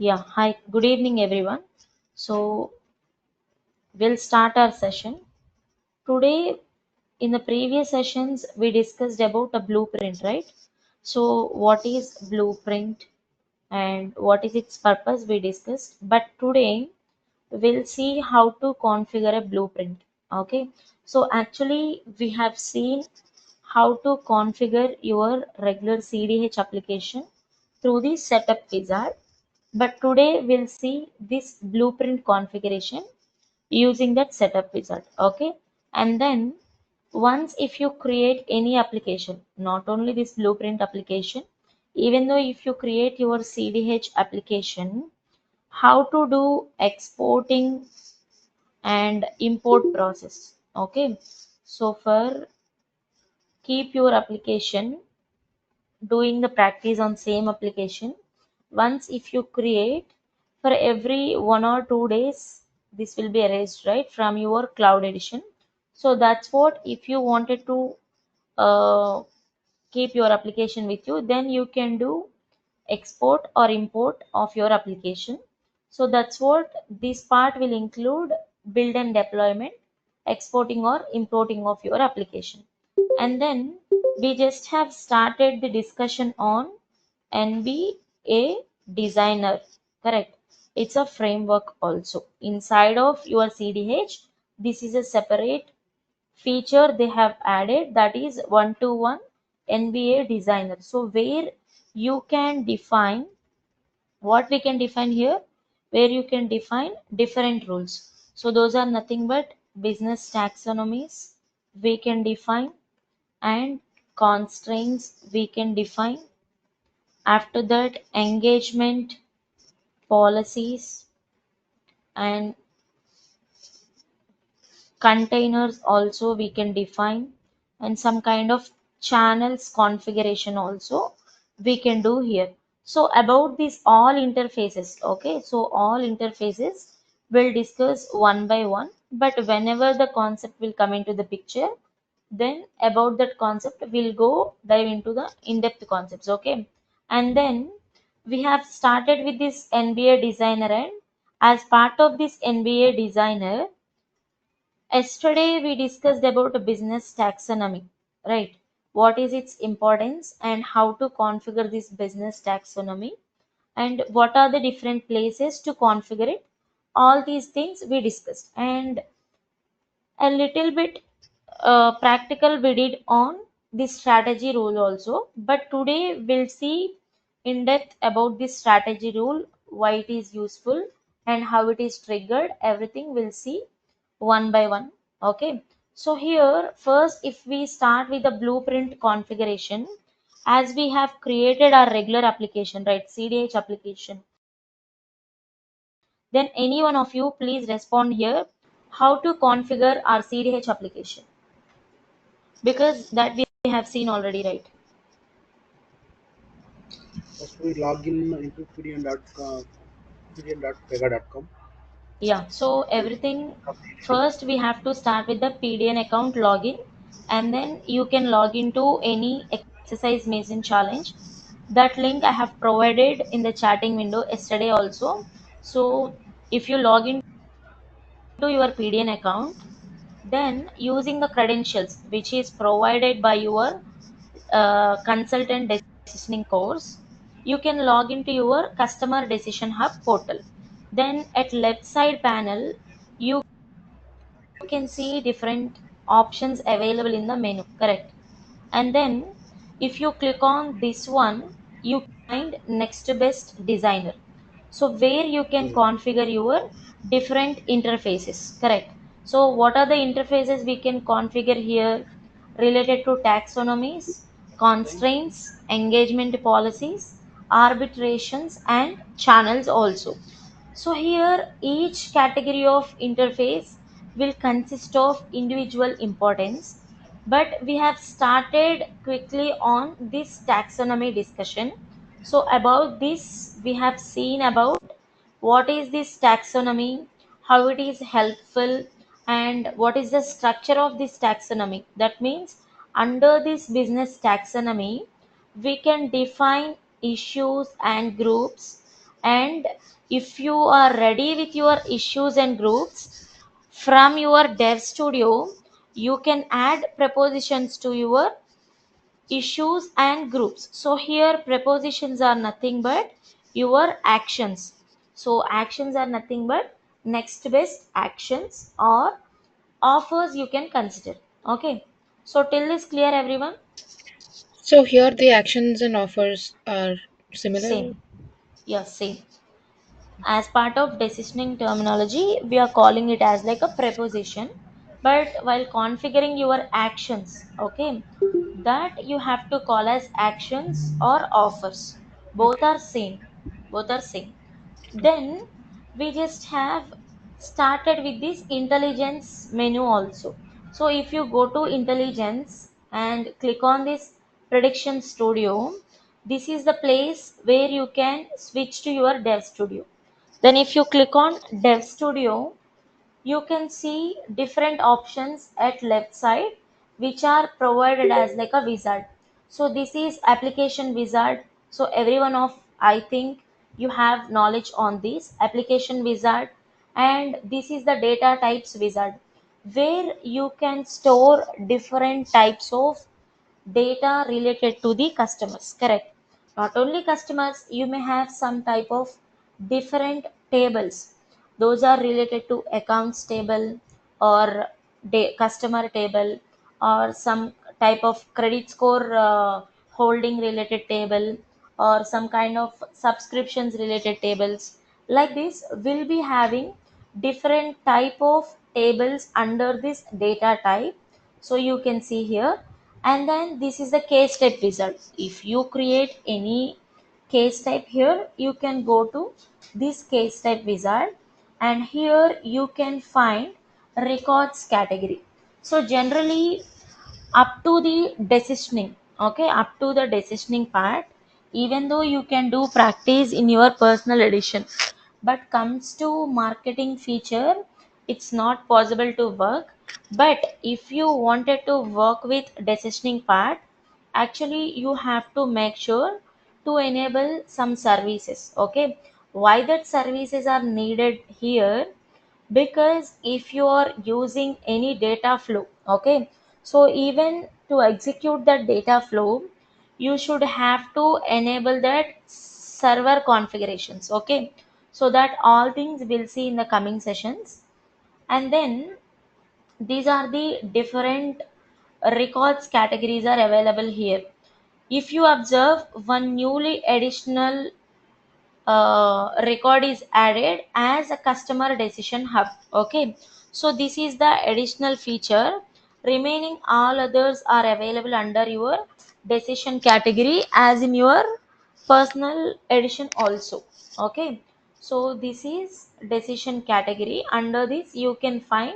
Yeah, hi, good evening, everyone. So, we'll start our session. Today, in the previous sessions, we discussed about a blueprint, right? So, what is blueprint and what is its purpose? We discussed. But today, we'll see how to configure a blueprint. Okay. So, actually, we have seen how to configure your regular CDH application through the setup wizard. But today we'll see this blueprint configuration using that setup wizard. Okay. And then once if you create any application, not only this blueprint application, even though if you create your CDH application, how to do exporting and import process. Okay. So for keep your application doing the practice on same application, once if you create, for every 1 or 2 days this will be erased right from your cloud edition. So that's what, if you wanted to uh, keep your application with you, then you can do export or import of your application. So that's what this part will include: build and deployment, exporting or importing of your application. And then we just have started the discussion on NBA designer, correct? It's a framework also inside of your CDH. This is a separate feature they have added, that is one-to-one NBA designer. So where you can define, what we can define here, where you can define different rules. So those are nothing but business taxonomies we can define, and constraints we can define. After that, engagement policies and containers also we can define, and some kind of channels configuration also we can do here. So about these all interfaces, okay, so all interfaces we'll discuss one by one, but whenever the concept will come into the picture, then about that concept we'll go dive into the in-depth concepts. Okay. And then we have started with this NBA designer, and as part of this NBA designer, yesterday we discussed about a business taxonomy, right? What is its importance and how to configure this business taxonomy, and what are the different places to configure it. All these things we discussed, and a little bit practical we did on this strategy rule also. But today we'll see in depth about this strategy rule, why it is useful and how it is triggered. Everything we'll see one by one. Okay. So here first, if we start with the blueprint configuration, as we have created our regular application, right, CDH application, then any one of you please respond here how to configure our CDH application, because that we have seen already, right? First, we log in into pdn.pega.com. Yeah, so everything, first we have to start with the PDN account login, and then you can log into any exercise mason challenge. That link I have provided in the chatting window yesterday also. So if you log into your PDN account, then using the credentials which is provided by your consultant decisioning course, you can log into your customer decision hub portal. Then at left side panel, you can see different options available in the menu, correct? And then if you click on this one, you find next best designer. So where you can Hmm. configure your different interfaces, correct? So what are the interfaces we can configure here related to taxonomies, constraints, engagement policies, arbitrations, and channels also. So here each category of interface will consist of individual importance, but we have started quickly on this taxonomy discussion. So about this we have seen about what is this taxonomy, how it is helpful, and what is the structure of this taxonomy. That means under this business taxonomy we can define issues and groups, And if you are ready with your issues and groups from your dev studio, you can add prepositions to your issues and groups. So here prepositions are nothing but your actions. So actions are nothing but next best actions or offers you can consider. Okay, so till this clear everyone? So here the actions and offers are similar. Same. Yes, same. As part of decisioning terminology, we are calling it as like a preposition. But while configuring your actions, okay, that you have to call as actions or offers. Both Okay. are same. Both are same. Then we just have started with this intelligence menu also. So if you go to intelligence and click on this prediction studio, this is the place where you can switch to your dev studio. Then if you click on dev studio, you can see different options at left side which are provided as like a wizard. So this is application wizard. So everyone of, I think you have knowledge on this application wizard. And this is the data types wizard where you can store different types of data related to the customers, correct? Not only customers, you may have some type of different tables. Those are related to accounts table or customer table or some type of credit score holding related table or some kind of subscriptions related tables. Like this will be having different type of tables under this data type. So you can see here. And then this is the case type wizard. If you create any case type here, you can go to this case type wizard, and here you can find records category. So generally up to the decisioning, okay, up to the decisioning part, even though you can do practice in your personal edition, but comes to marketing feature, it's not possible to work. But if you wanted to work with decisioning part, actually you have to make sure to enable some services. Okay, why that services are needed here? Because if you are using any data flow, okay, so even to execute that data flow, you should have to enable that server configurations. Okay, so that all things we'll see in the coming sessions. And then these are the different records categories are available here. If you observe, one newly additional record is added as a customer decision hub. Okay, so this is the additional feature. Remaining all others are available under your decision category as in your personal edition also. Okay, so this is decision category. Under this you can find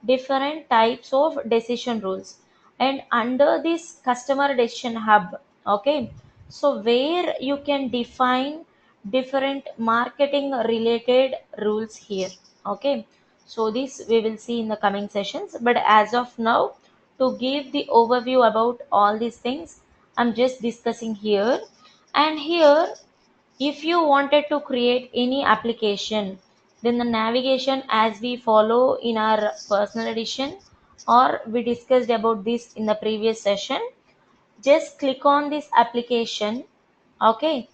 different types of decision rules. And under this customer decision hub, okay, so where you can define different marketing related rules here. Okay, so this we will see in the coming sessions, but as of now, to give the overview about all these things, I'm just discussing here. And here, if you wanted to create any application, then the navigation as we follow in our personal edition, or we discussed about this in the previous session, just click on this application. Okay,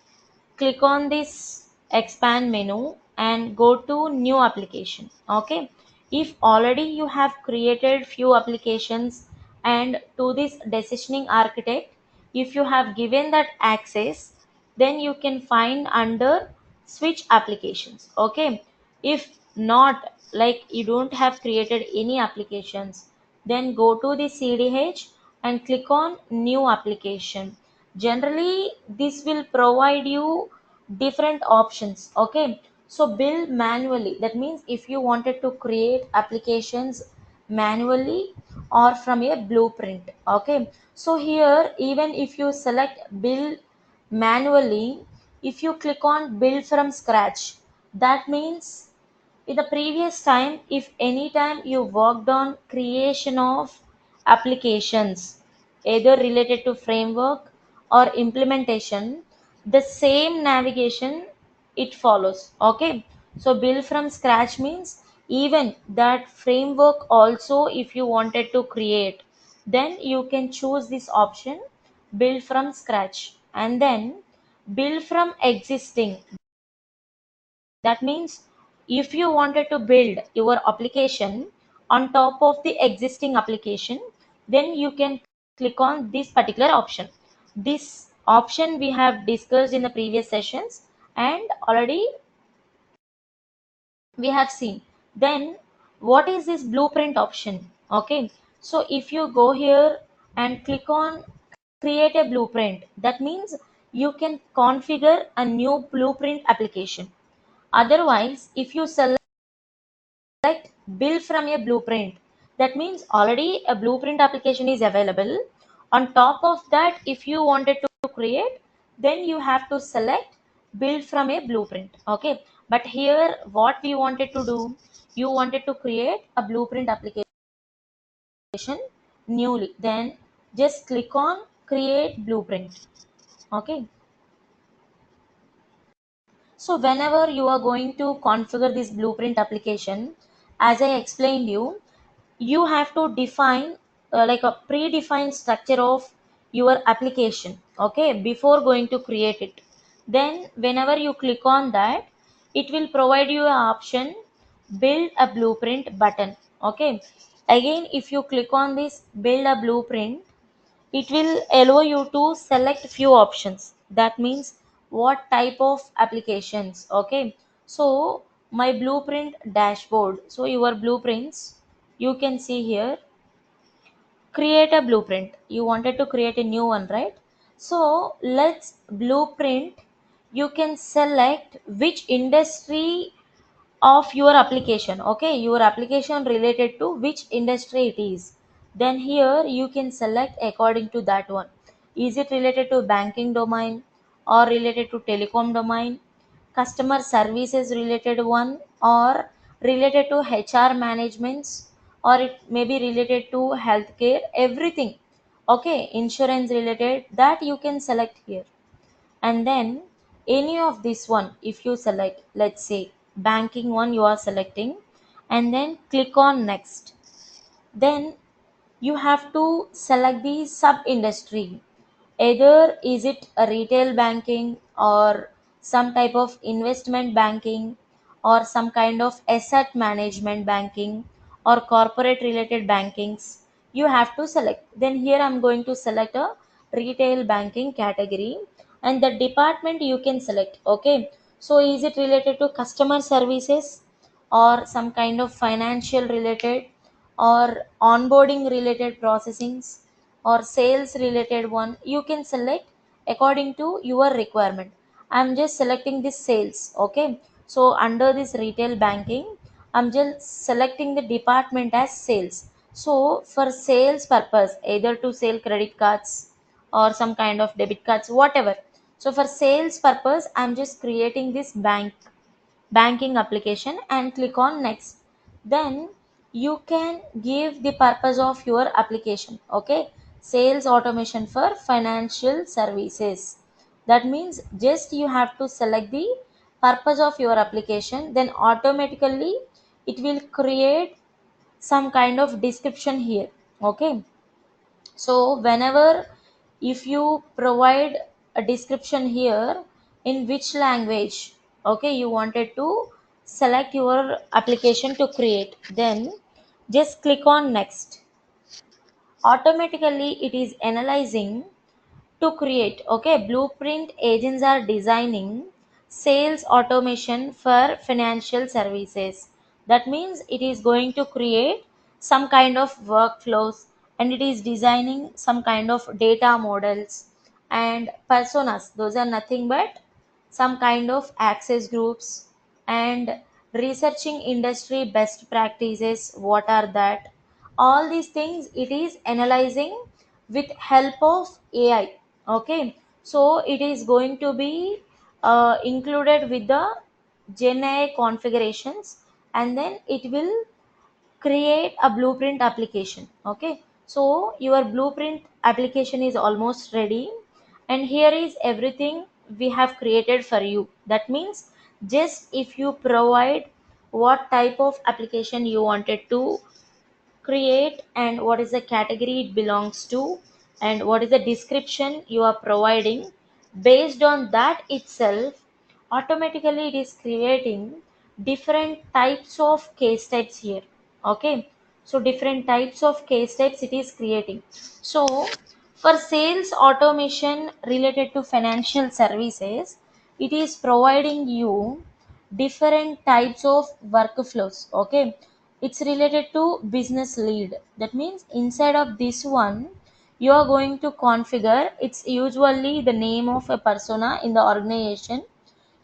click on this expand menu and go to new application. Okay, if already you have created few applications, and to this decisioning architect, if you have given that access, then you can find under switch applications. Okay, if not, like you don't have created any applications, then go to the CDH and click on new application. Generally this will provide you different options. Okay, so build manually, that means if you wanted to create applications manually or from a blueprint. Okay, so here even if you select build manually, if you click on build from scratch, that means in the previous time, if any time you worked on creation of applications, either related to framework or implementation, the same navigation it follows. Okay, so build from scratch means even that framework also, if you wanted to create, then you can choose this option, build from scratch. And then build from existing, that means if you wanted to build your application on top of the existing application, then you can click on this particular option. This option we have discussed in the previous sessions and already we have seen. Then what is this blueprint option? Okay, so if you go here and click on create a blueprint, that means you can configure a new blueprint application. Otherwise, if you select build from a blueprint, that means already a blueprint application is available. On top of that, if you wanted to create, then you have to select build from a blueprint. Okay, but here what we wanted to do, you wanted to create a blueprint application newly, then just click on create blueprint. Okay, so whenever you are going to configure this blueprint application, as I explained you have to define like a predefined structure of your application, okay, before going to create it. Then whenever you click on that, it will provide you an option build a blueprint button. Okay, again if you click on this build a blueprint, it will allow you to select few options, that means what type of applications. Okay, so my blueprint dashboard, so your blueprints you can see here, create a blueprint, you wanted to create a new one, right? So let's blueprint, you can select which industry of your application. Okay, your application related to which industry it is, then here you can select according to that one. Is it related to banking domain or related to telecom domain, customer services related one, or related to HR managements, or it may be related to healthcare, everything. Okay, insurance related, that you can select here. And then any of this one, if you select, let's say banking one you are selecting, and then click on next, then you have to select the sub industry, either is it a retail banking or some type of investment banking or some kind of asset management banking or corporate related bankings, you have to select. Then here I'm going to select a retail banking category, and the department you can select. Okay, so is it related to customer services or some kind of financial related or onboarding related processings or sales related one, you can select according to your requirement. I'm just selecting this sales. Okay, so under this retail banking, I'm just selecting the department as sales. So for sales purpose, either to sell credit cards or some kind of debit cards, whatever. So for sales purpose, I'm just creating this banking application and click on next. Then you can give the purpose of your application. Okay, sales automation for financial services, that means just you have to select the purpose of your application, then automatically it will create some kind of description here. Okay, so whenever if you provide a description here in which language, okay, you wanted to select your application to create, then just click on next. Automatically it is analyzing to create. Okay, blueprint agents are designing sales automation for financial services, that means it is going to create some kind of workflows, and it is designing some kind of data models and personas, those are nothing but some kind of access groups, and researching industry best practices, what are that, all these things it is analyzing with help of AI. Okay, so it is going to be included with the gen AI configurations, and then it will create a blueprint application. Okay, so your blueprint application is almost ready, and here is everything we have created for you. That means just if you provide what type of application you wanted to create and what is the category it belongs to and what is the description you are providing. Based on that itself, automatically it is creating different types of case types here. Okay, so different types of case types it is creating. So for sales automation related to financial services, it is providing you different types of workflows. Okay, it's related to business lead. That means inside of this one, you are going to configure, it's usually the name of a persona in the organization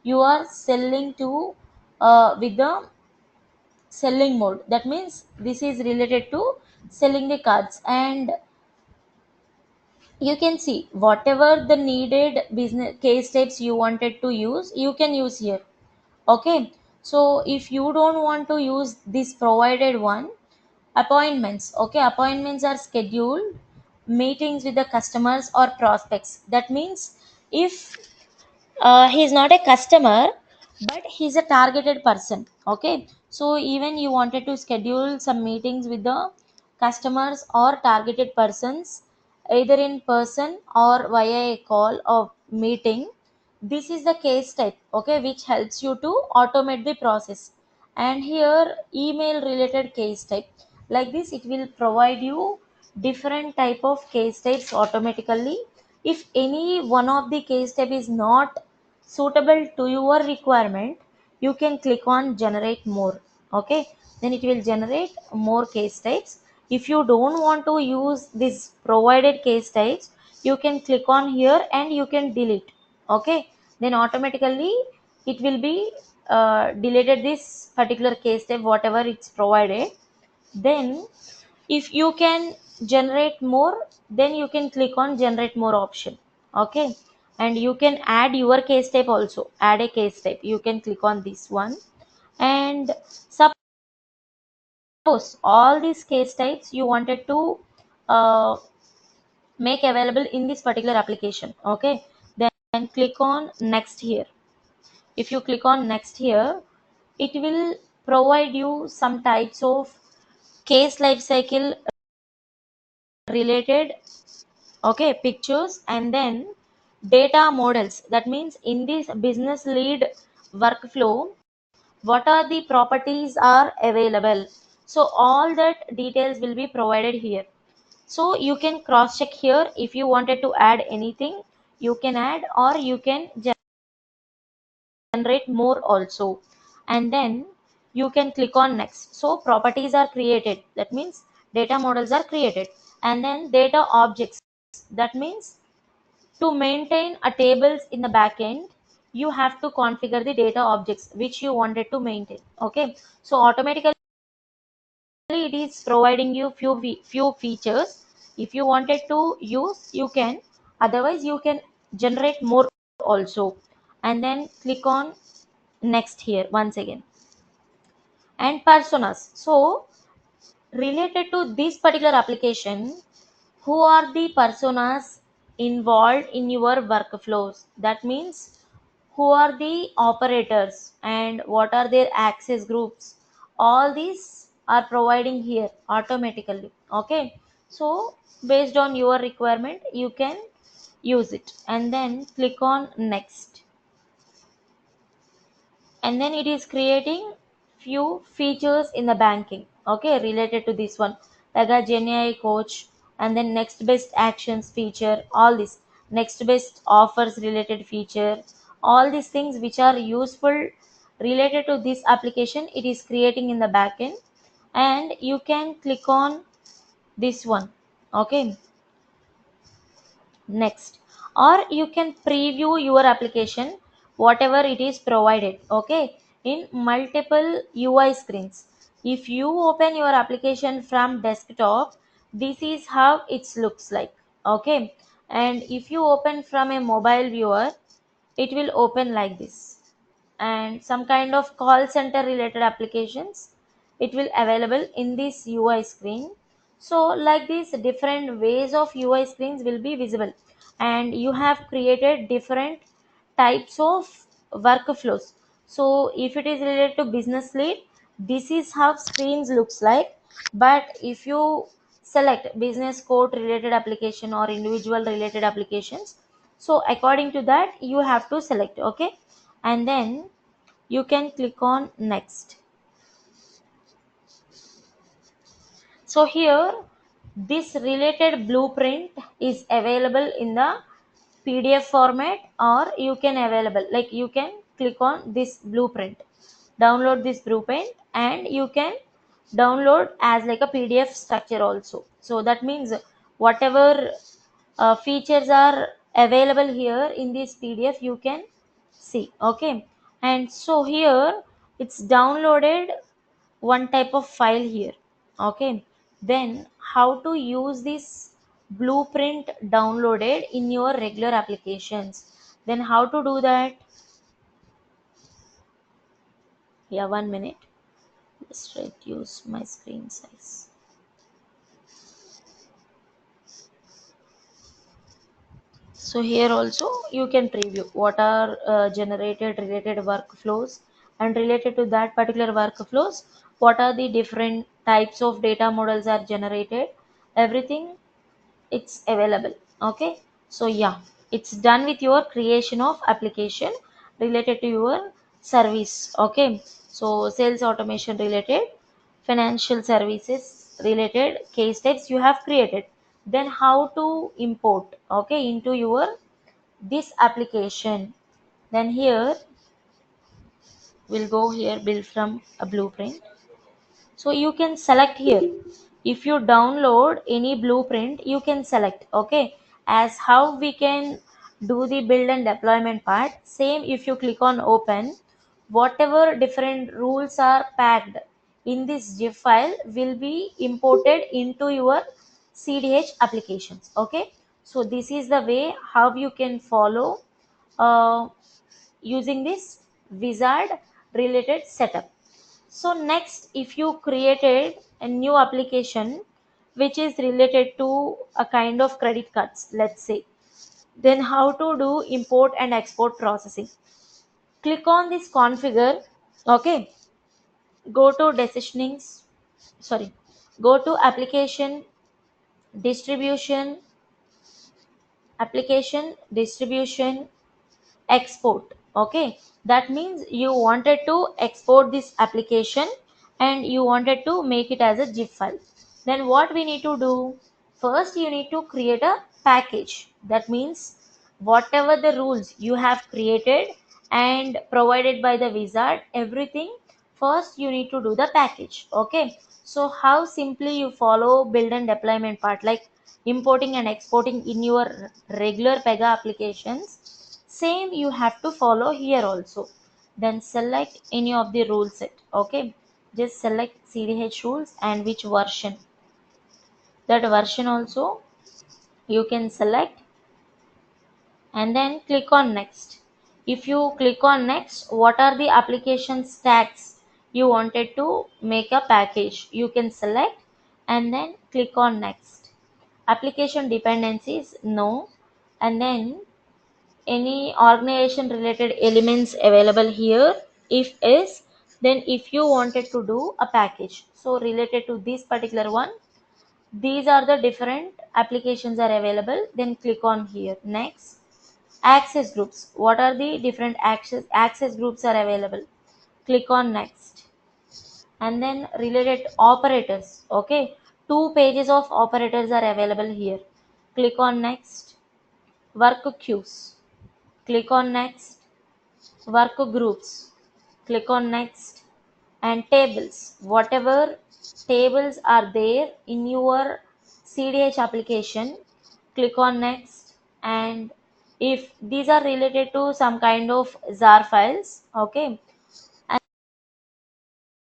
you are selling to, with the selling mode. That means this is related to selling the cards, and you can see whatever the needed business case types you wanted to use, you can use here. Okay, so if you don't want to use this provided one, appointments. Okay, appointments are scheduled meetings with the customers or prospects. That means if he's not a customer but he's a targeted person. Okay, so even you wanted to schedule some meetings with the customers or targeted persons, either in person or via a call or meeting, this is the case type. Okay, which helps you to automate the process. And here email related case type, like this it will provide you different type of case types automatically. If any one of the case type is not suitable to your requirement, you can click on generate more. Okay, then it will generate more case types. If you don't want to use this provided case types, you can click on here and you can delete. Okay, then automatically it will be deleted this particular case type whatever it's provided. Then if you can generate more, then you can click on generate more option. Okay, and you can add your case type also, add a case type, you can click on this one. And suppose all these case types you wanted to uh, make available in this particular application. Okay, then click on next here. If you click on next here, it will provide you some types of case life cycle related, okay, pictures, and then data models. That means in this business lead workflow, what are the properties are available, so all that details will be provided here. So you can cross check here. If you wanted to add anything, you can add, or you can generate more also. And then you can click on next. So properties are created, that means data models are created. And then data objects, that means to maintain a tables in the backend, you have to configure the data objects which you wanted to maintain. Okay, so automatically it is providing you few features. If you wanted to use, you can, otherwise you can generate more also. And then click on next here once again. And personas, so related to this particular application, who are the personas involved in your workflows. That means who are the operators and what are their access groups, all these are providing here automatically. Okay, so based on your requirement you can use it. And then click on next. And then it is creating few features in the banking. Okay, related to this one, like a GenAI coach, and then next best actions feature, all this next best offers related feature, all these things which are useful related to this application, it is creating in the backend. And you can click on this one. Okay, next. Or you can preview your application whatever it is provided. Okay, in multiple UI screens. If you open your application from desktop, this is how it looks like. Okay, and if you open from a mobile viewer, it will open like this. And some kind of call center related applications, it will available in this UI screen. So like this different ways of UI screens will be visible. And you have created different types of workflows. So if it is related to business lead, this is how screens looks like. But if you select business code related application or individual related applications, so according to that you have to select. Okay, and then you can click on next. So here this related blueprint is available in the PDF format, or you can available like you can click on this blueprint, download this blueprint, and you can download as like a PDF structure also. So that means whatever features are available here in this PDF you can see. Okay, and so here it's downloaded one type of file here. Okay, then how to use this blueprint downloaded in your regular applications, then how to do that? Yeah, 1 minute, just reduce my screen size. So here also you can preview what are generated related workflows, and related to that particular workflows what are the different types of data models are generated, everything it's available. Okay, so yeah, it's done with your creation of application related to your service. Okay, so sales automation related, financial services related case types you have created, then how to import, okay, into your this application. Then here we'll go here, build from a blueprint. So you can select here, if you download any blueprint you can select. Okay, as how we can do the build and deployment part, same if you click on open, whatever different rules are packed in this zip file will be imported into your CDH applications. Okay, so this is the way how you can follow uh, using this wizard related setup. So next, if you created a new application which is related to a kind of credit cards, let's say, then how to do import and export processing. Click on this configure. Okay, go to decisionings, sorry, go to distribution, application distribution, export. Okay, that means you wanted to export this application and you wanted to make it as a zip file. Then what we need to do, first you need to create a package. That means whatever the rules you have created and provided by the wizard, everything, first you need to do the package. Okay, so how simply you follow build and deployment part, like importing and exporting in your regular Pega applications, same you have to follow here also. Then select any of the rule set. Okay, just select CDH rules and which version, that version also you can select, and then click on next. If you click on next, what are the application stacks you wanted to make a package, you can select and then click on next. Application dependencies, no, and then any organization related elements available here, if is, then if you wanted to do a package, so related to this particular one, these are the different applications are available, then click on here next. Access groups, what are the different access groups are available, click on next. And then related operators, okay, 2 pages of operators are available here, click on next. Work queues, click on next. Work groups, click on next. And tables, whatever tables are there in your CDH application, click on next. And if these are related to some kind of jar files, okay,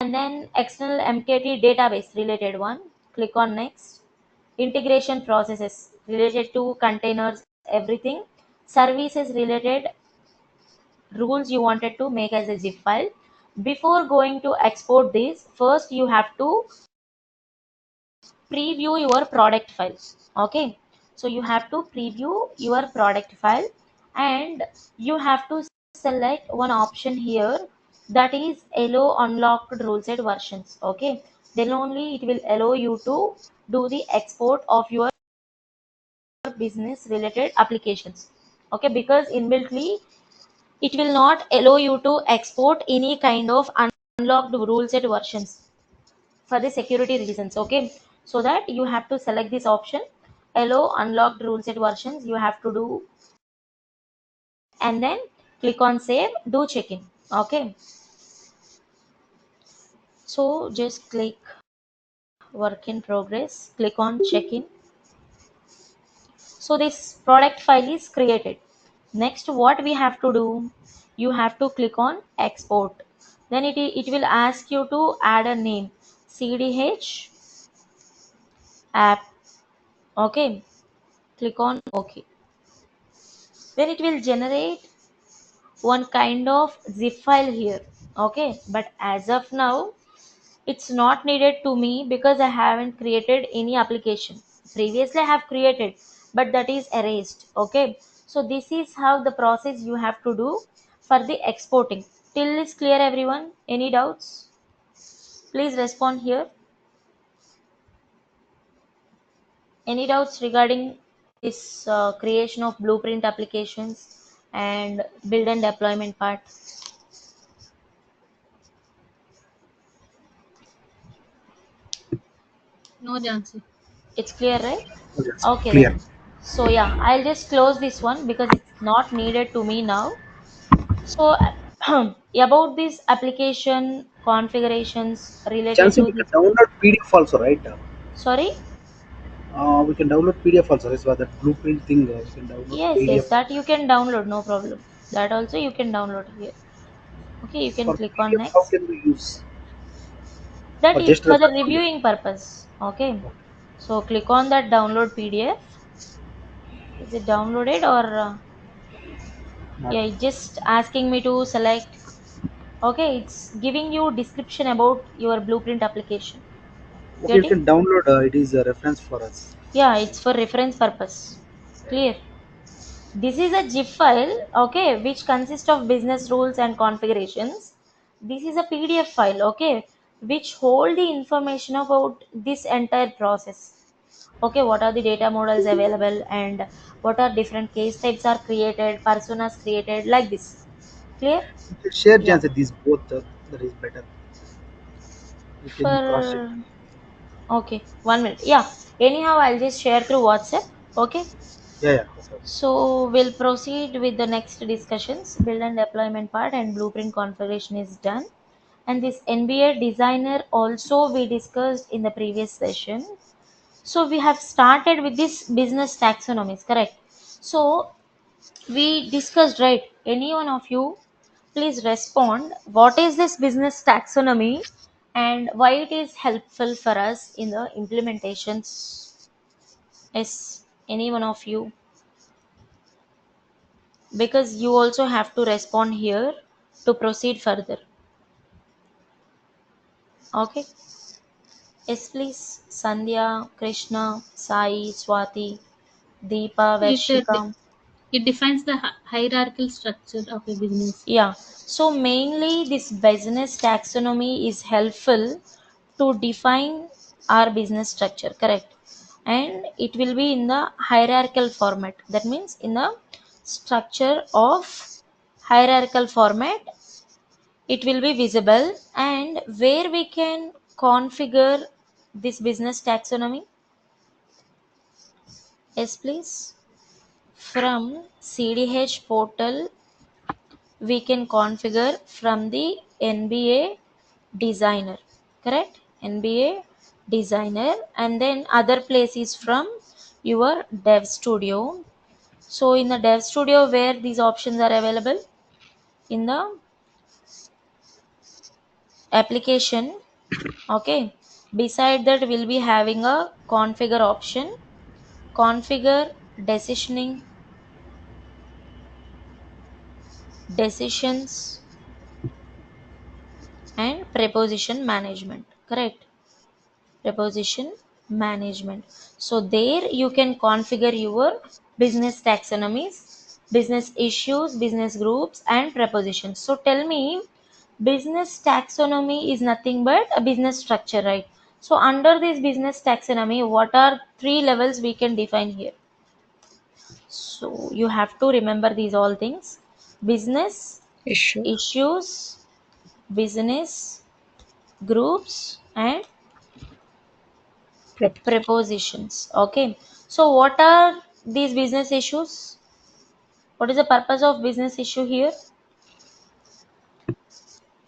and then external MKT database related one, click on next. Integration processes related to containers, everything, services related rules you wanted to make as a zip file. Before going to export this, first you have to preview your product file. Okay, so you have to preview your product file, and you have to select one option here, that is allow unlocked rule set versions. Okay, then only it will allow you to do the export of your business related applications. Okay, because inbuiltly it will not allow you to export any kind of unlocked rule set versions for the security reasons. Okay, so that you have to select this option, allow unlocked rule set versions, you have to do, and then click on save, do check-in. Okay, so just click work in progress, click on check-in. So this product file is created. Next, what we have to do, you have to click on export. Then it will ask you to add a name, CDH app. Okay, click on OK. Then it will generate one kind of zip file here. Okay, but as of now it's not needed to me because I haven't created any application. Previously I have created, but that is erased. Okay, so this is how the process you have to do for the exporting. Till is clear everyone? Any doubts? Please respond here. Any doubts regarding this creation of blueprint applications and build and deployment part? No, Jansi. It's clear, right? Yes, Okay then. clear. So yeah, I'll just close this one because it's not needed to me now. So about this application configurations related Chancey, to we can this. download PDF also, right? Sorry. We can download PDF also, right? So that blueprint thing, we can download Yes, yes, PDF. that you can download, no problem. That also you can download here. Okay, you can For click on PDF, how next. can we use? That Or is just for the reference only? reviewing purpose. Okay. Okay. So click on that download PDF. Is it downloaded or Not. yeah, it's just asking me to select. Okay, it's giving you description about your blueprint application. Okay, you Getting? can download. It is a reference for us. Yeah, it's for reference purpose. Clear? This is a zip file, okay, which consists of business rules and configurations. This is a PDF file, okay, which hold the information about this entire process. Okay, what are the data models available and what are different case types are created, personas created, like this. Clear? You can share, Yeah. Jancy, these both. That is better. We can cross check. For okay, 1 minute. Yeah. Anyhow, I'll just share through WhatsApp. Okay. Yeah, yeah. Okay. So we'll proceed with the next discussions. Build and deployment part and blueprint configuration is done. And this NBA designer also we discussed in the previous session. So we have started with this business taxonomies, correct? So we discussed, right? Any one of you, please respond. What is this business taxonomy and why it is helpful for us in the implementations? Yes, any one of you, because you also have to respond here to proceed further. Okay, yes please. Sandhya, Krishna, Sai, Swati, Deepa, It Varshika. it defines the hierarchical structure of a business. Yeah, so mainly this business taxonomy is helpful to define our business structure, correct? And it will be in the hierarchical format, that means in the structure of hierarchical format it will be visible. And where we can configure this business taxonomy? Yes please. From CDH portal we can configure from the NBA designer, correct? NBA designer, and then other place is from your dev studio. So in the dev studio where these options are available, in the application. Okay, beside that we'll be having a configure option, configure decisioning, decisions, and preposition management, correct? Preposition management. So there you can configure your business taxonomies, business issues, business groups, and prepositions. So tell me, business taxonomy is nothing but a business structure, right? So under this business taxonomy, what are three levels we can define here? So you have to remember these all things: business Issue. issues, business groups, and Proposal. prepositions. Okay, so what are these business issues? What is the purpose of business issue here?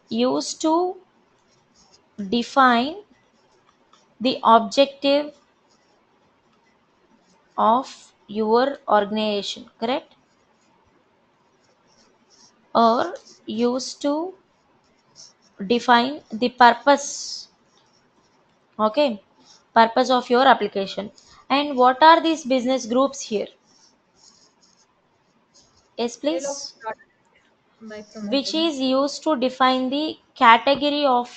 Used to define the objective of your organization, correct? Or used to define the purpose, okay, purpose of your application. And what are these business groups here? Yes, Sale of please. product by Which promoting. is used to define the category of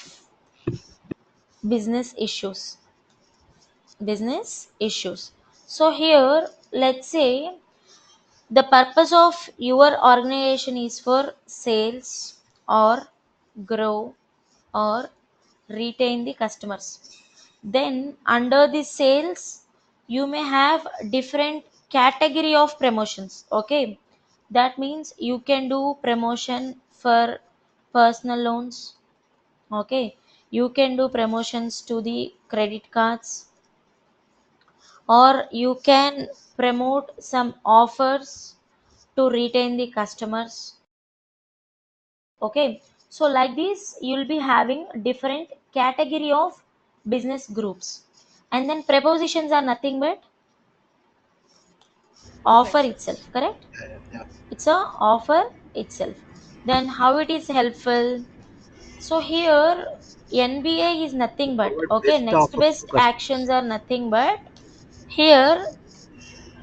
business issues. Business issues. So here, let's say the purpose of your organization is for sales or grow or retain the customers. Then under the sales, you may have different category of promotions. Okay, that means you can do promotion for personal loans. Okay, you can do promotions to the credit cards, or you can promote some offers to retain the customers. Okay, so like this you'll be having different category of business groups. And then prepositions are nothing but offer itself, correct? Yeah. It's a offer itself. Then how it is helpful? So here NBA is nothing but, Provide okay, best next offers to best actions customers. are nothing but here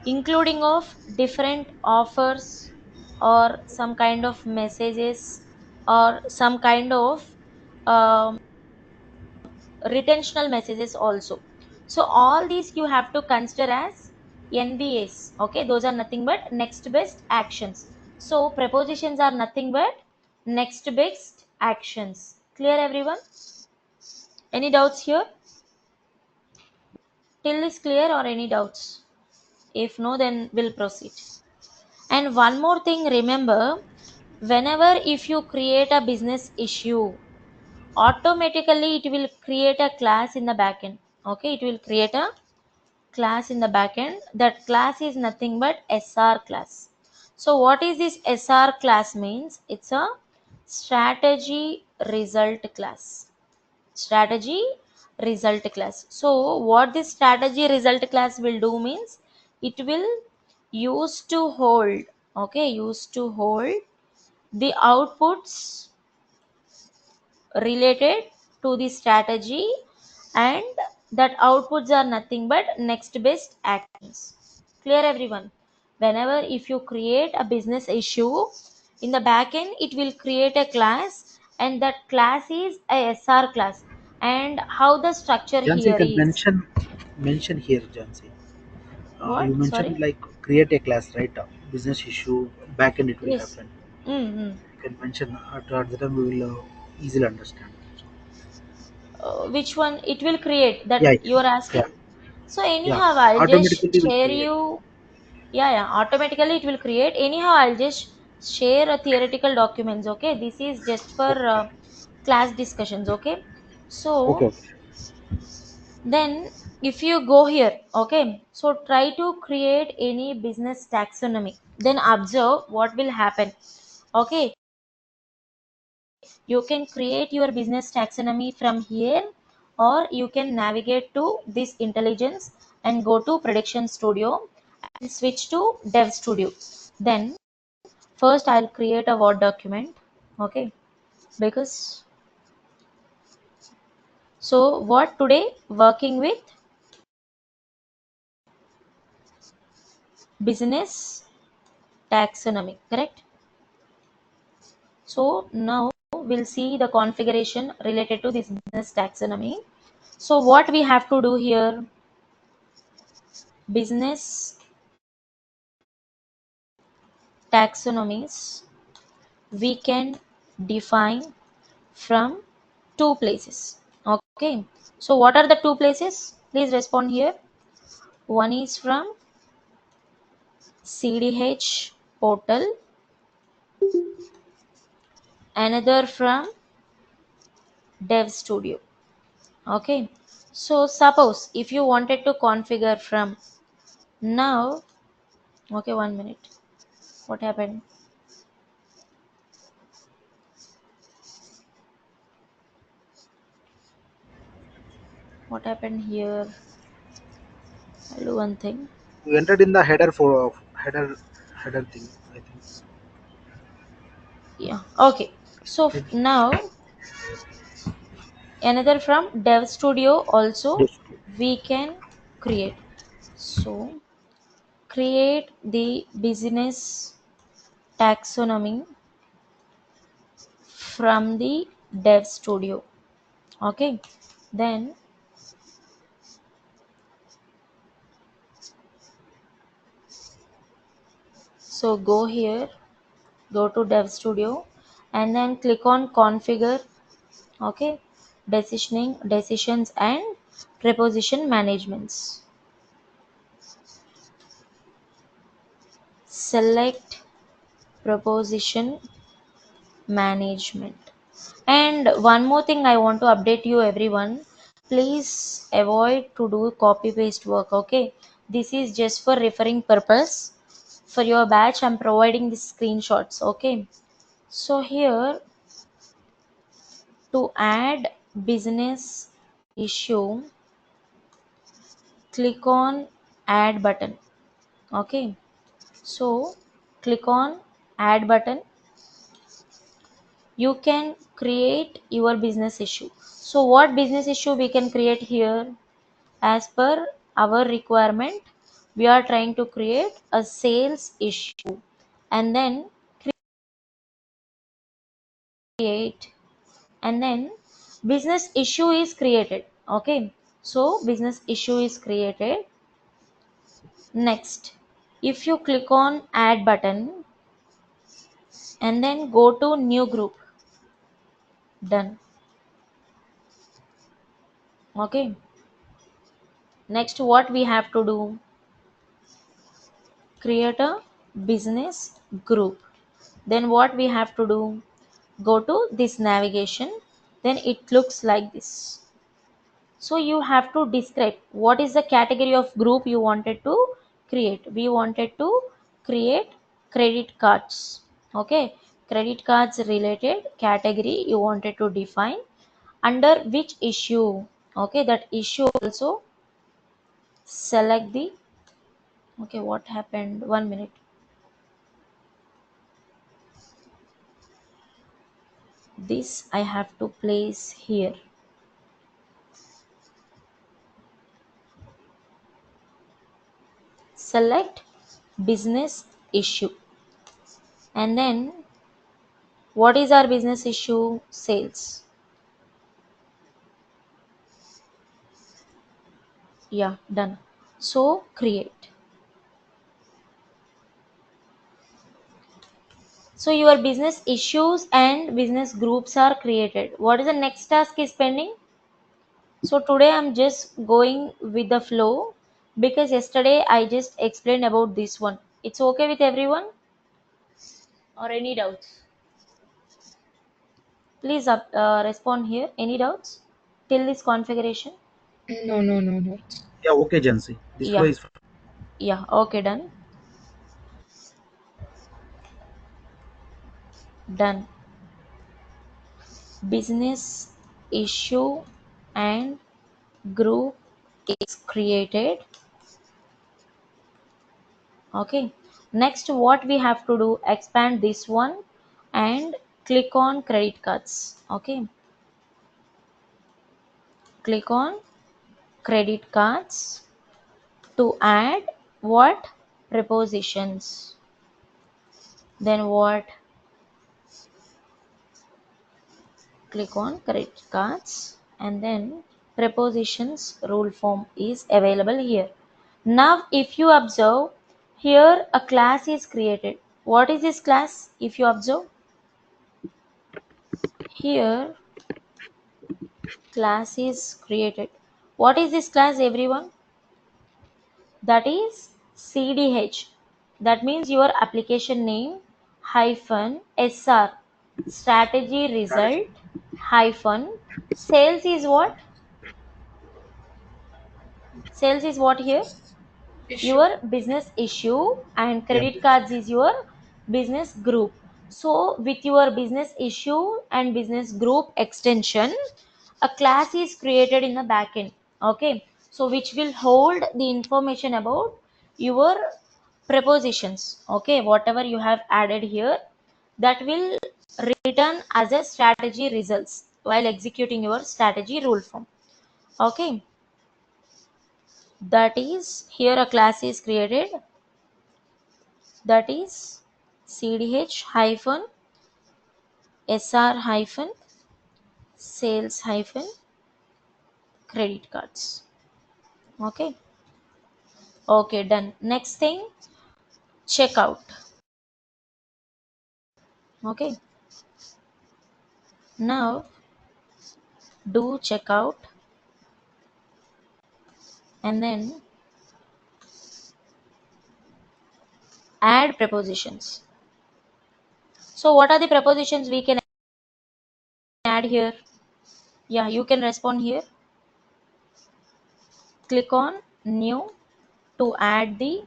including of different offers or some kind of messages or some kind of um, retentional messages also. So all these you have to consider as NBAs. Okay, those are nothing but next best actions. So prepositions are nothing but next best actions. Clear everyone? Any doubts here? Till this clear or any doubts? If no, then we'll proceed. And one more thing, remember, whenever if you create a business issue, automatically it will create a class in the backend. Okay, it will create a class in the backend. That class is nothing but SR class. So what is this SR class means? It's a strategy result class. Strategy result class. So what this strategy result class will do means it will use to hold, okay, use to hold the outputs related to the strategy, and that outputs are nothing but next best actions. Clear everyone? Whenever if you create a business issue, in the backend it will create a class, and that class is a SR class. And how the structure Jansi, you here can is, mention here, Jansi. You what, sorry? mentioned like create a class, right? Business issue, backend it will Yes. happen. Mm-hmm. You can mention at the time we will easily understand. Which one it will create that Yeah, you are yeah, asking? So yeah. anyhow I'll just Automatically will share create. you. Yeah, yeah, automatically it will create. Anyhow, I'll just share a theoretical documents. Okay, this is just for class discussions. Okay, Okay, so okay. then if you go here, okay, so try to create any business taxonomy. Then observe what will happen. Okay, you can create your business taxonomy from here, or you can navigate to this intelligence and go to Prediction Studio and switch to Dev Studio. Then first I'll create a Word document. Okay, because so what today working with business taxonomy, correct? So now we'll see the configuration related to this business taxonomy. So what we have to do here, business taxonomies we can define from two places. Okay, so what are the two places? Please respond here. One is from CDH portal, another from Dev Studio. Okay, so suppose if you wanted to configure from now, okay, 1 minute. What happened? What happened here? I'll do one thing. You entered in the header for header thing, I think. Yeah, okay. So It- now another from Dev Studio also Yes. we can create. So create the business taxonomy from the Dev Studio. Okay, then so go here, go to Dev Studio, and then click on configure. Okay, decisions and preposition managements. Select preposition management. And one more thing I want to update you everyone, please avoid to do copy paste work. Okay, this is just for referring purpose. For your batch I'm providing the screenshots. Okay, so here to add business issue, click on add button. Okay, so click on add button. You can create your business issue. So what business issue we can create here? As per our requirement, we are trying to create a sales issue, and then create, and then business issue is created. Okay, so business issue is created. Next, if you click on add button and then go to new group, done. Okay, next what we have to do? Create a business group. Then what we have to do? Go to this navigation, then it looks like this. So you have to describe what is the category of group you wanted to create. We wanted to create credit cards. Okay, credit cards related category you wanted to define. Under which issue? Okay, that issue also select the, okay, what happened? 1 minute. This I have to place here. Select business issue, and then what is our business issue? Sales. Yeah, done. So create. So your business issues and business groups are created. What is the next task is pending? So today I'm just going with the flow because yesterday I just explained about this one. It's okay with everyone or any doubts? Please respond here. Any doubts till this configuration? No, no, no, no. Yeah, okay, Jansi. This flow Yeah, is yeah, okay, done. Done. Business issue and group is created. Okay, next what we have to do? Expand this one and click on credit cards. Okay, click on credit cards to add what? Prepositions. Then what? Click on credit cards, and then prepositions rule form is available here. Now if you observe here, a class is created. What is this class? If you observe here, class is created. What is this class, everyone? That is CDH. That means your application name hyphen SR, strategy result hyphen sales is what? Sales is what here? Issue. Your business issue, and Yeah. credit cards is your business group. So with your business issue and business group extension, a class is created in the backend. Okay, so which will hold the information about your prepositions. Okay, whatever you have added here, that will return as a strategy results while executing your strategy rule form. Okay, that is here a class is created, that is CDH hyphen SR hyphen sales hyphen credit cards. Okay, okay, done. Next thing, checkout. Okay, now do checkout and then add prepositions. So what are the prepositions we can add here? Yeah, you can respond here. Click on new to add the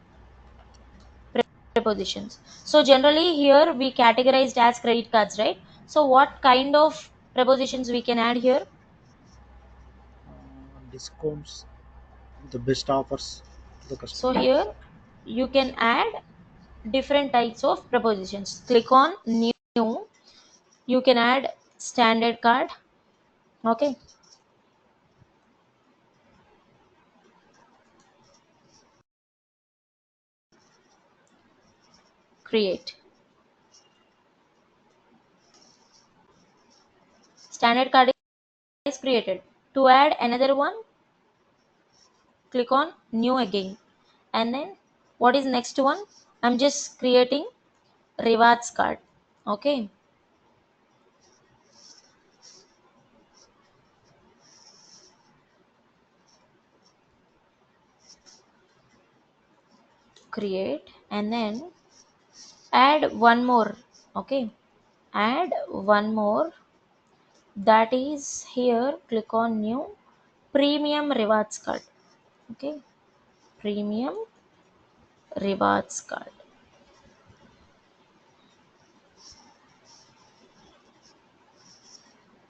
prepositions. So generally here we categorized as credit cards, right? So what kind of prepositions we can add here? Discounts, the best offers to the So customer. here you can add different types of prepositions. Click on new. You can add standard card. Okay, create. Standard card is created. To add another one, click on new again. And then what is next one? I'm just creating rewards card. Okay, create and then add one more. Okay, add one more, that is here. Click on new premium rewards card. Okay, premium rewards card.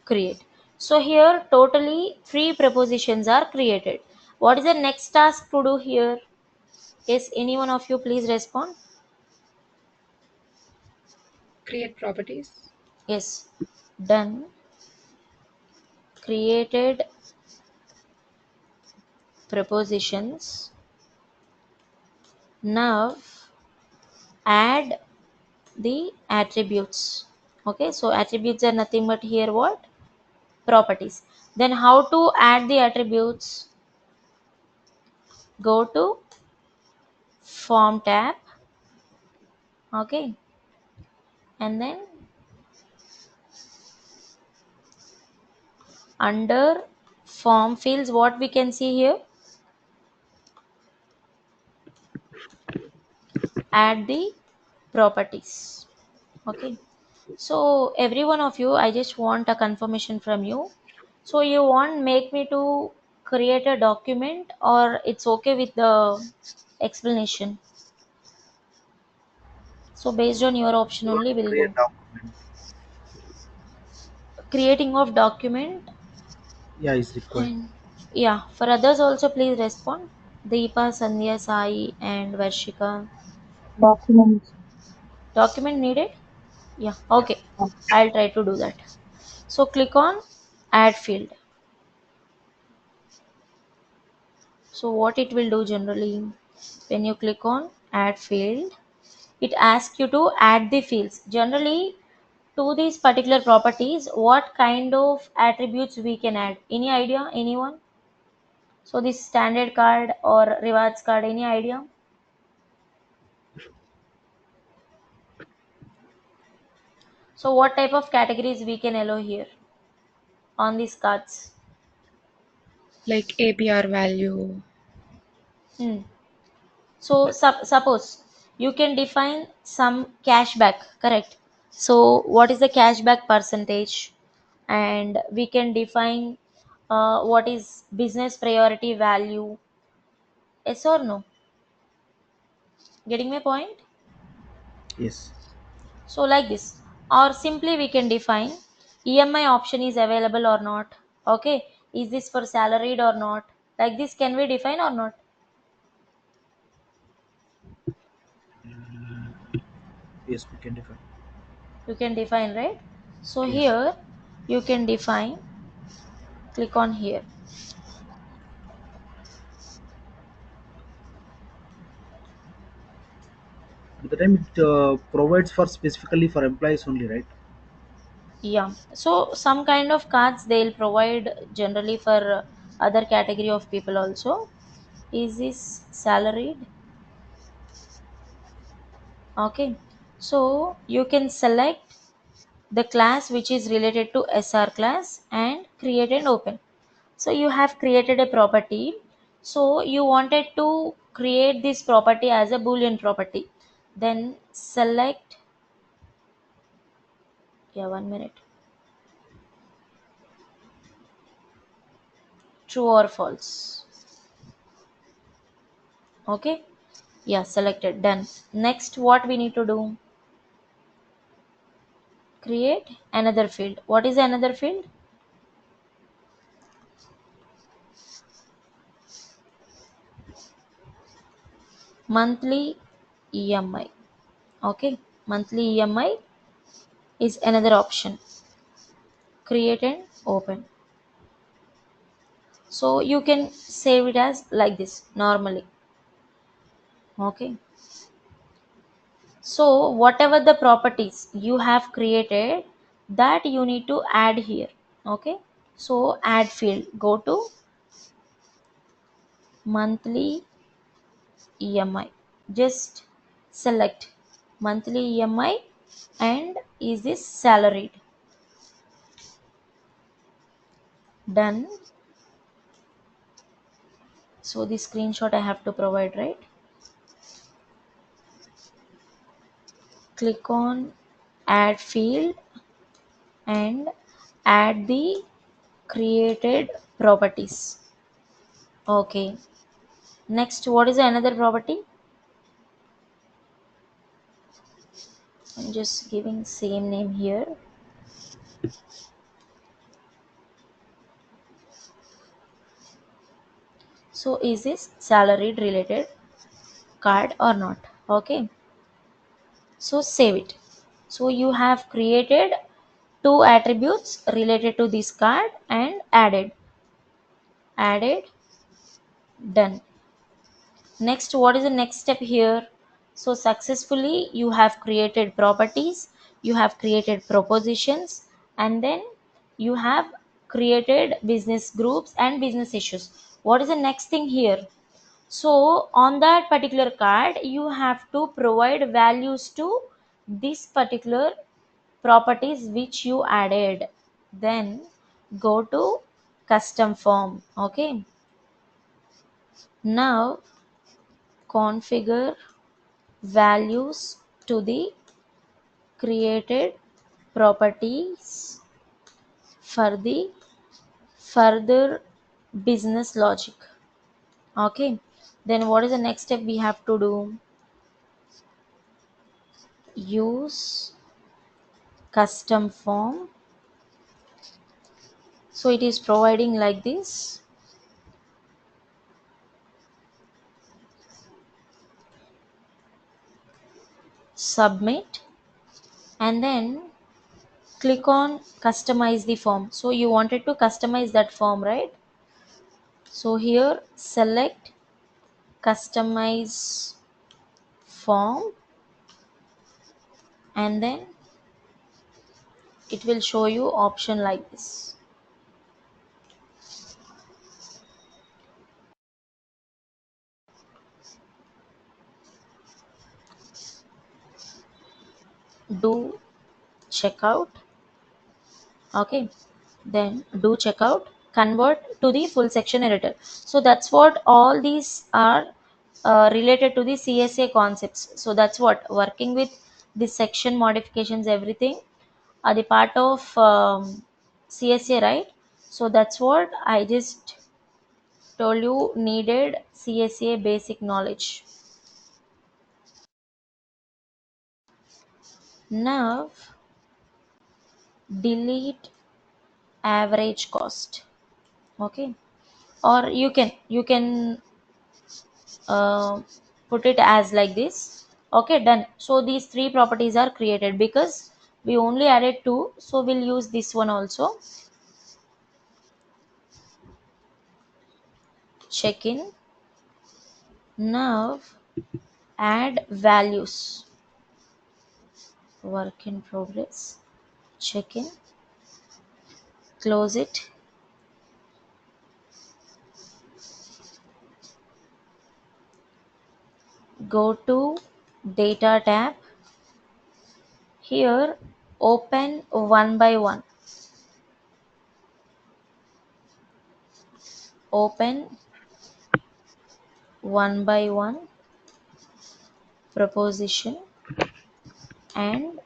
Create. So here totally three prepositions are created. What is the next task to do here? Yes, any one of you please respond. Create properties. Yes, done. Created prepositions. Now add the attributes. Okay, so attributes are nothing but here what? Properties. Then how to add the attributes? Go to form tab. Okay, and then under form fields, what we can see here? Add the properties. Okay, so every one of you, I just want a confirmation from you. So you want make me to create a document, or it's okay with the explanation? So based on your option You want only to we'll create go. document. Creating of document. Yeah, is required. And yeah, for others also please respond. Deepa, Sandhya, Sai and Varshika. Documents. Document needed? Yeah, Yeah. okay. I'll try to do that. So click on add field. So what it will do generally, when you click on add field, it asks you to add the fields. Generally, to these particular properties, what kind of attributes we can add? Any idea? Anyone? So this standard card or rewards card, any idea? So what type of categories we can allow here on these cards? like APR value. Hmm. So suppose you can define some cashback, correct? So what is the cashback percentage? And we can define what is business priority value. Yes or no? Getting my point? Yes. So like this, or simply we can define EMI option is available or not. Okay, is this for salaried or not? Like this, can we define or not? Yes, we can define. You can define, right? So Yes. here you can define, click on here. At the time it provides for specifically for employees only, right? Yeah, so some kind of cards they'll provide generally for other category of people also. Is this salaried? Okay, so you can select the class which is related to SR class and create and open. So you have created a property, so you wanted to create this property as a boolean property, then select, yeah, 1 minute, true or false. Okay, yeah, selected, done. Next what we need to do, create another field. What is another field? Monthly EMI. Okay, monthly EMI is another option. Create and open. So you can save it as like this normally. Okay, so whatever the properties you have created, that you need to add here. Okay, so add field, go to monthly EMI, just select monthly EMI and is this salaried, done. So the screenshot I have to provide, right? Click on add field and add the created properties. Okay, next what is another property? I'm just giving same name here. So is this salaried related card or not? Okay, so save it. So you have created two attributes related to this card and added, done. Next, what is the next step here? So successfully you have created properties, you have created propositions, and then you have created business groups and business issues. What is the next thing here? So on that particular card you have to provide values to this particular properties which you added. Then go to custom form. Okay, now configure values to the created properties for the further business logic. Okay, then what is the next step we have to do? Use custom form. So it is providing like this, submit, and then click on customize the form. So you wanted to customize that form, right? So here select customize form and then it will show you option like this. Do checkout. Okay, then do checkout, convert to the full section editor. So that's what all these are related to the CSA concepts. So that's what working with the section modifications, everything are the part of CSA, right? So that's what I just told you, needed CSA basic knowledge. Now delete average cost. Okay, or you can uh, put it as like this. Okay, done. So these three properties are created because we only added two, so we'll use this one also. Check in. Now add values. Work in progress. Check in. Close it. Go to data tab. Here open one by one. Open one by one proposition and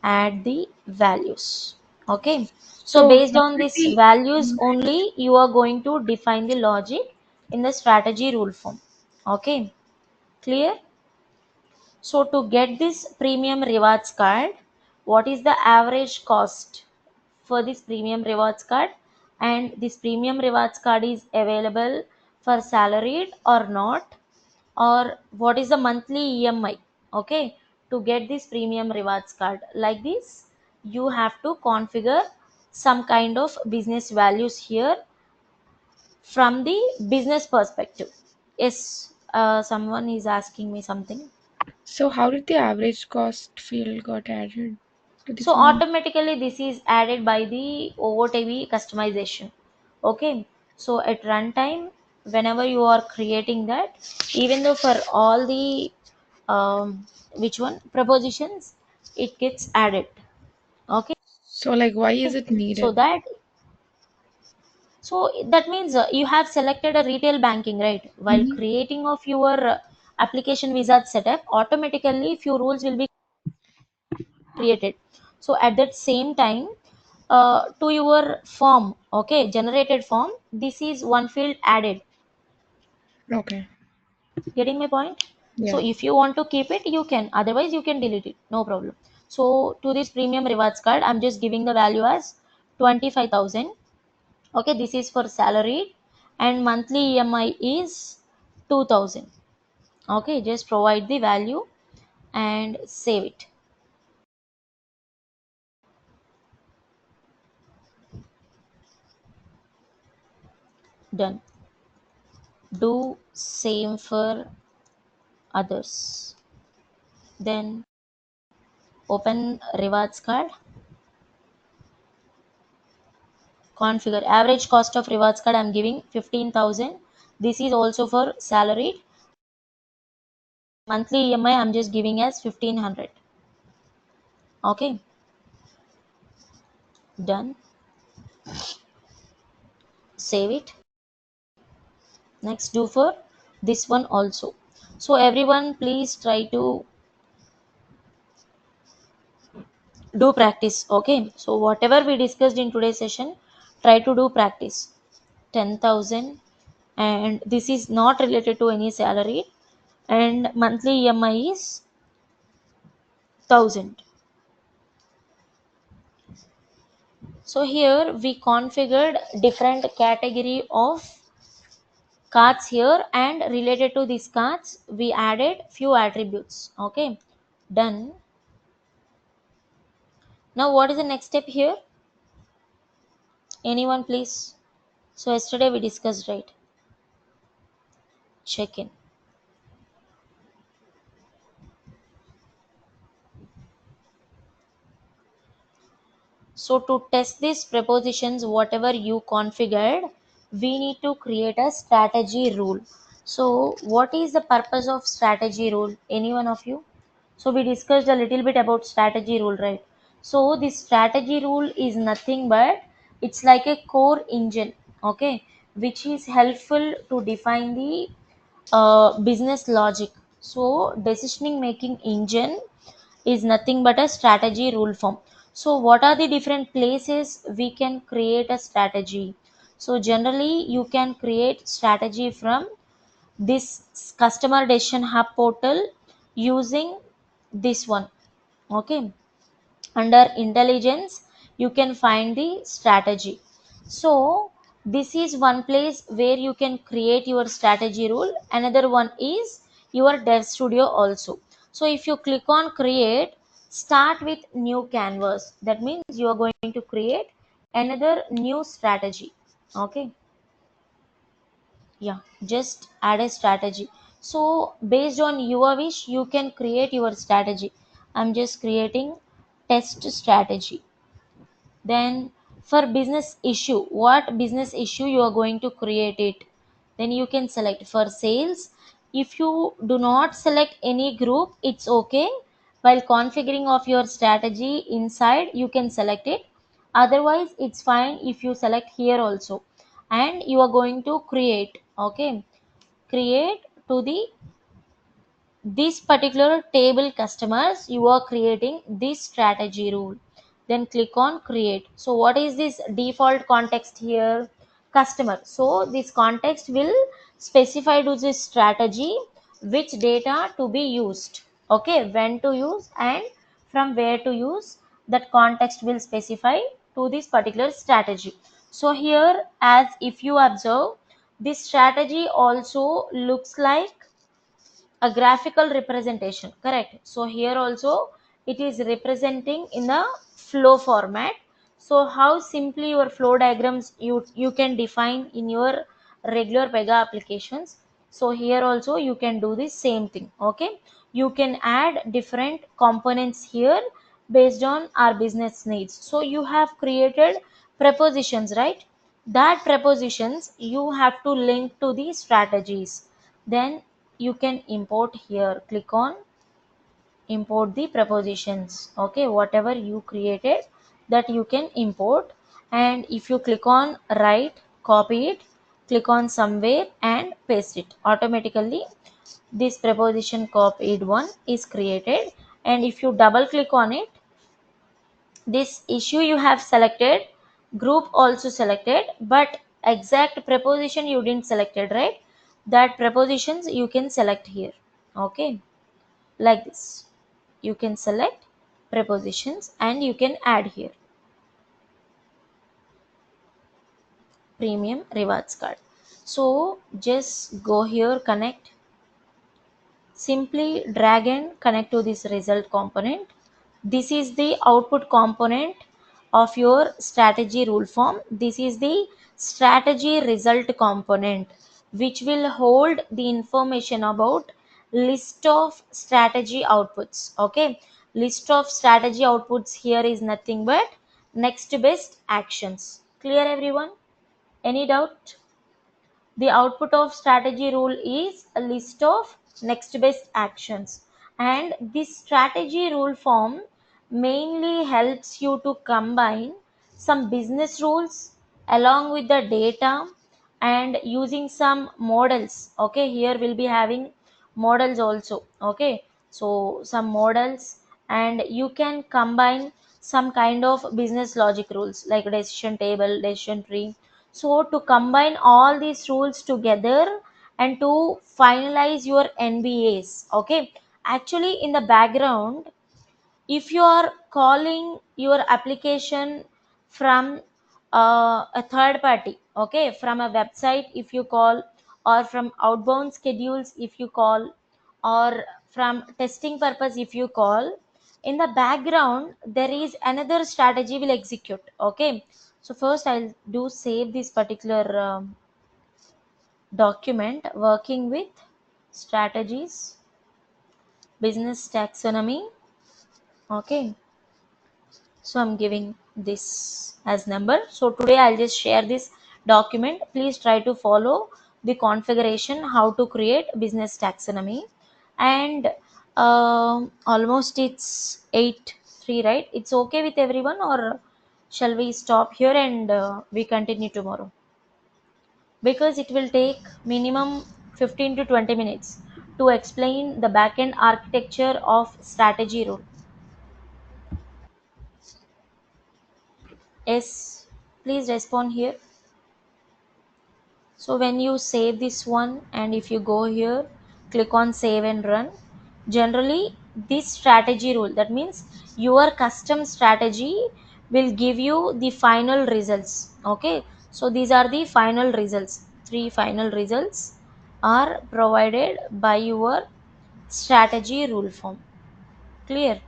add the values. Okay, so So based on this values only you are going to define the logic in the strategy rule form. Okay, clear? So to get this premium rewards card, what is the average cost for this premium rewards card, and this premium rewards card is available for salaried or not, or what is the monthly EMI? Okay, to get this premium rewards card like this you have to configure some kind of business values here from the business perspective. Yes, someone is asking me something. so how did the average cost field got added to the So form? automatically this is added by the OOTV customization. Okay, so at runtime, whenever you are creating that, even though for all the which one propositions, it gets added. Okay, So like why is it so needed? that that means you have selected a retail banking, right? While Hmm. creating of your application wizard setup, automatically few rules will be created. So at that same time, to your form, okay, generated form, this is one field added. Okay. Getting my point? So Yeah. if you want to keep it, you can, otherwise you can delete it, no problem. So to this premium rewards card, I'm just giving the value as 25,000. Okay, this is for salary, and monthly EMI is 2,000. Okay, just provide the value and save it. Done. Do same for others. Then open rewards card. Configure average cost of rewards card, I'm giving 15,000. This is also for salaried. Monthly EMI I'm just giving as 1,500. Okay, done. Save it. Next, do for this one also. So everyone please try to do practice. Okay, so whatever we discussed in today's session, try to do practice. 10,000, and this is not related to any salary, and monthly EMI is 1,000. So here we configured different category of cards here, and related to these cards we added few attributes. Okay, done. Now what is the next step here? Anyone please? So yesterday we discussed, right? Check in. So to test these prepositions, whatever you configured, we need to create a strategy rule. So what is the purpose of strategy rule? Any one of you? So we discussed a little bit about strategy rule, right? So this strategy rule is nothing but It's like a core engine, okay, which is helpful to define the business logic. So decisioning making engine is nothing but a strategy rule form. So what are the different places we can create a strategy? So generally you can create strategy from this customer decision hub portal using this one, okay. Under intelligence you can find the strategy. So this is one place where you can create your strategy rule. Another one is your dev studio also. So if you click on create, start with new canvas, that means you are going to create another new strategy, okay. Yeah, just add a strategy. So based on your wish you can create your strategy. I'm just creating test strategy. Then for business issue, what business issue you are going to create it, then you can select for sales. If you do not select any group, it's okay. While configuring of your strategy inside you can select it, otherwise it's fine if you select here also. And you are going to create, okay, create to the this particular table customers, you are creating this strategy rule. Then click on create. So what is this default context here? Customer. So this context will specify to this strategy which data to be used, okay, when to use and from where to use. That context will specify to this particular strategy. So here, as if you observe, this strategy also looks like a graphical representation, correct. So here also it is representing in the flow format. So how simply your flow diagrams you can define in your regular Pega applications. So here also you can do the same thing, okay. You can add different components here based on our business needs. So you have created prepositions, right? That prepositions you have to link to the strategies. Then you can import here. Click on import the prepositions, okay, whatever you created that you can import. And if you click on write, copy it, click on somewhere and paste it, automatically this preposition copied one is created. And if you double click on it, this issue you have selected, group also selected, but exact preposition you didn't selected, right? That prepositions you can select here, okay, like this. You can select prepositions and you can add here premium rewards card. So just go here, connect, simply drag and connect to this result component. This is the output component of your strategy rule form. This is the strategy result component which will hold the information about list of strategy outputs, okay. List of strategy outputs here is nothing but next best actions. Clear everyone? Any doubt? The output of strategy rule is a list of next best actions. And this strategy rule form mainly helps you to combine some business rules along with the data and using some models. Okay, here we'll be having models also. Okay, so some models, and you can combine some kind of business logic rules like decision table, decision tree. So to combine all these rules together and to finalize your NBAs, okay. Actually, in the background, if you are calling your application from a third party, okay, from a website if you call, or from outbound schedules if you call, or from testing purpose if you call, in the background there is another strategy will execute, okay. So first I'll do save this particular document working with strategies business taxonomy, okay. So I'm giving this as number. So today I'll just share this document. Please try to follow the configuration how to create business taxonomy. And almost it's 8:03, right? It's okay with everyone, or shall we stop here and we continue tomorrow? Because it will take minimum 15 to 20 minutes to explain the backend architecture of strategy rule. Yes, please respond here. So when you save this one and if you go here, click on save and run. Generally, this strategy rule, that means your custom strategy will give you the final results. Okay, so these are the final results. Three final results are provided by your strategy rule form. Clear?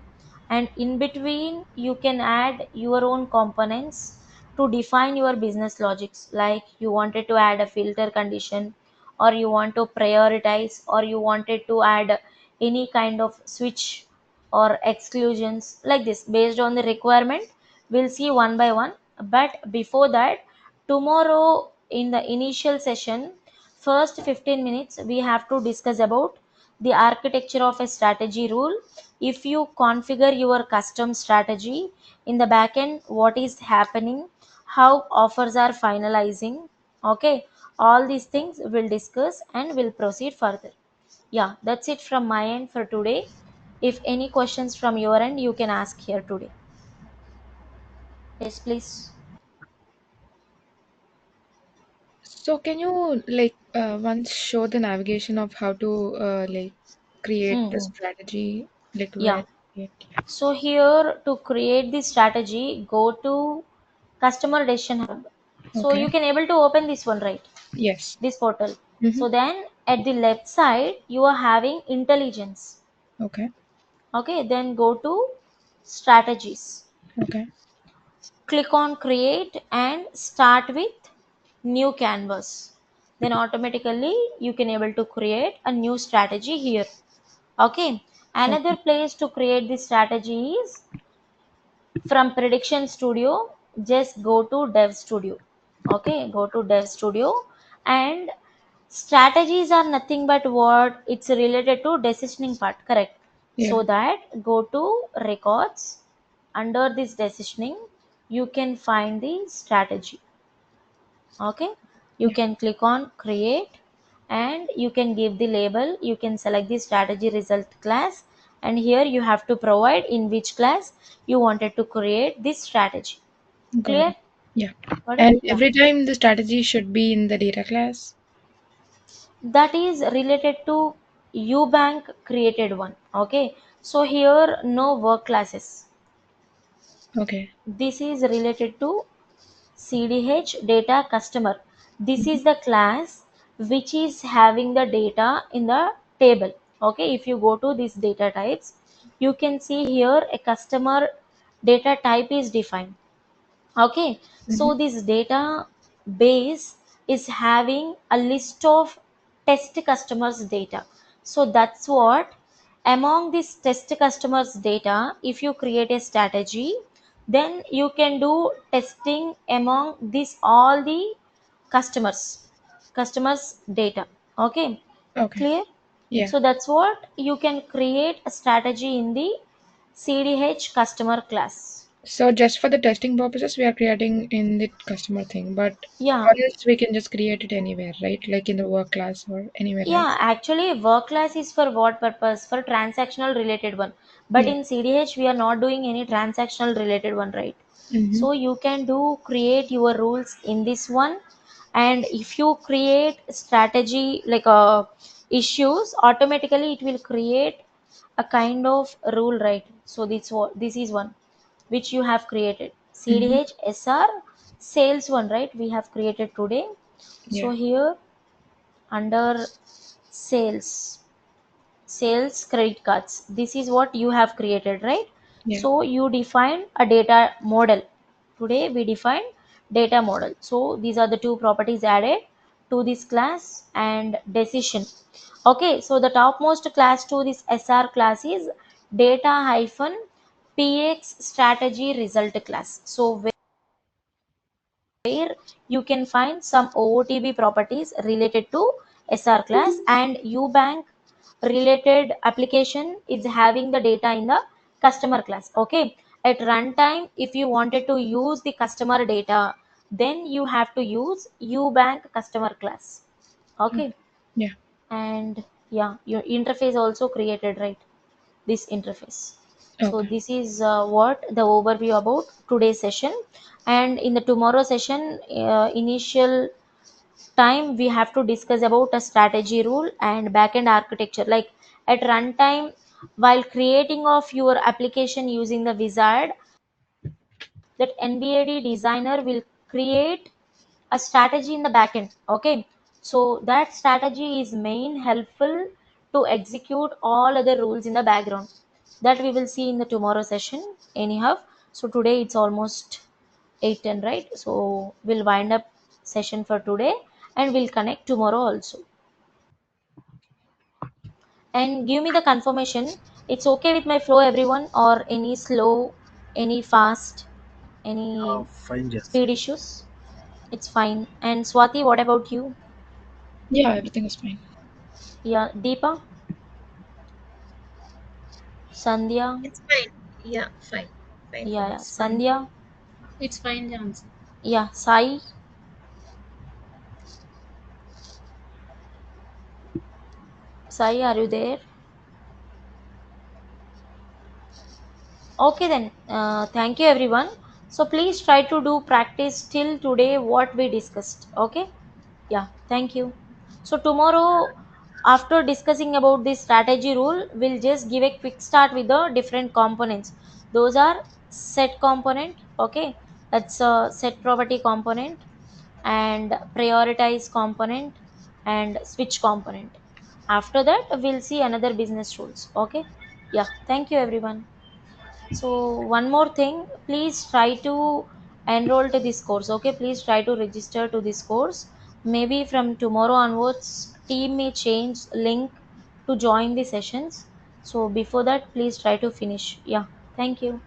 And in between you can add your own components to define your business logics, like you wanted to add a filter condition, or you want to prioritize, or you wanted to add any kind of switch or exclusions, like this based on the requirement. We'll see one by one, but before that, tomorrow in the initial session, first 15 minutes we have to discuss about the architecture of a strategy rule. If you configure your custom strategy in the backend, what is happening, how offers are finalizing. Okay, all these things we'll discuss and we'll proceed further. Yeah, that's it from my end for today. If any questions from your end, you can ask here today. Yes, please. So can you like once show the navigation of how to like create the Hmm. strategy, like Yeah, where? Yeah. so here to create the strategy, go to customer decision hub. So Okay. you can able to open this one, right? Yes. This portal. Mm-hmm. So then at the left side you are having intelligence. Okay. Okay, then go to strategies. Okay. Click on create and start with new canvas. Then automatically you can able to create a new strategy here. Okay. Another Okay. place to create this strategy is from prediction studio. Just go to dev studio. Okay, go to dev studio. And strategies are nothing but what it's related to decisioning part, correct? Yeah. So that go to records. Under this decisioning you can find the strategy. Okay, you Yeah. can click on create and you can give the label. You can select the strategy result class, and here you have to provide in which class you wanted to create this strategy. Got Clear? it. Yeah. Got it? And Yeah. every time the strategy should be in the data class. That is related to Ubank created one. Okay, so here no work classes. Okay. This is related to CDH data customer. This is the class which is having the data in the table. Okay, if you go to these data types, you can see here a customer data type is defined. Okay, Mm-hmm. so this data base is having a list of test customers data. So that's what, among this test customers data, if you create a strategy, then you can do testing among this all the customers data. Okay, Okay. clear? Yeah. So that's what you can create a strategy in the CDH customer class. So just for the testing purposes, we are creating in the customer thing, but Yeah. or else we can just create it anywhere, right? Like in the work class or anywhere Yeah, else. actually, work class is for what purpose? For transactional related one. But Yeah. in CDH, we are not doing any transactional related one, right? Mm-hmm. So you can do create your rules in this one, and if you create strategy like issues, automatically it will create a kind of rule, right? So this is one which you have created. Mm-hmm. CDH SR sales one, right? We have created today. Yeah. So here under sales credit cards, this is what you have created, right? Yeah. So you define a data model. Today we define data model. So these are the two properties added to this class. And decision. Okay, so the topmost class to this SR class is data hyphen px strategy result class. So where you can find some OOTB properties related to SR class, and Ubank related application is having the data in the customer class. Okay, At runtime, if you wanted to use the customer data, then you have to use ubank customer class. Okay. Yeah. And yeah, your interface also created, right? This interface. So Okay. this is what the overview about today's session. And in the tomorrow session, initial time we have to discuss about a strategy rule and backend architecture. Like at runtime, while creating of your application using the wizard, that NBAD designer will create a strategy in the backend. Okay, so that strategy is main helpful to execute all other rules in the background. That we will see in the tomorrow session anyhow. So today it's almost 8:10, right? So we'll wind up session for today and we'll connect tomorrow also. And give me the confirmation, it's okay with my flow everyone, or any slow, any fast, any Fine, yes. speed issues? It's fine. And Swati, what about you? Yeah, everything is fine. Yeah, Deepa, Sandhya, It's fine. Yeah, fine. Fine for yeah, us. Sandhya, It's fine, Jansi. yeah, Sai, Sai, are you there? Okay then, thank you everyone. So please try to do practice till today what we discussed. Okay, yeah, thank you. So tomorrow, after discussing about this strategy rule, we'll just give a quick start with the different components. Those are set component. Okay, that's a set property component, and prioritize component, and switch component. After that we'll see another business rules. Okay, yeah, thank you everyone. So one more thing, please try to enroll to this course. Okay, please try to register to this course. Maybe from tomorrow onwards team may change link to join the sessions. So before that please try to finish. Yeah, thank you.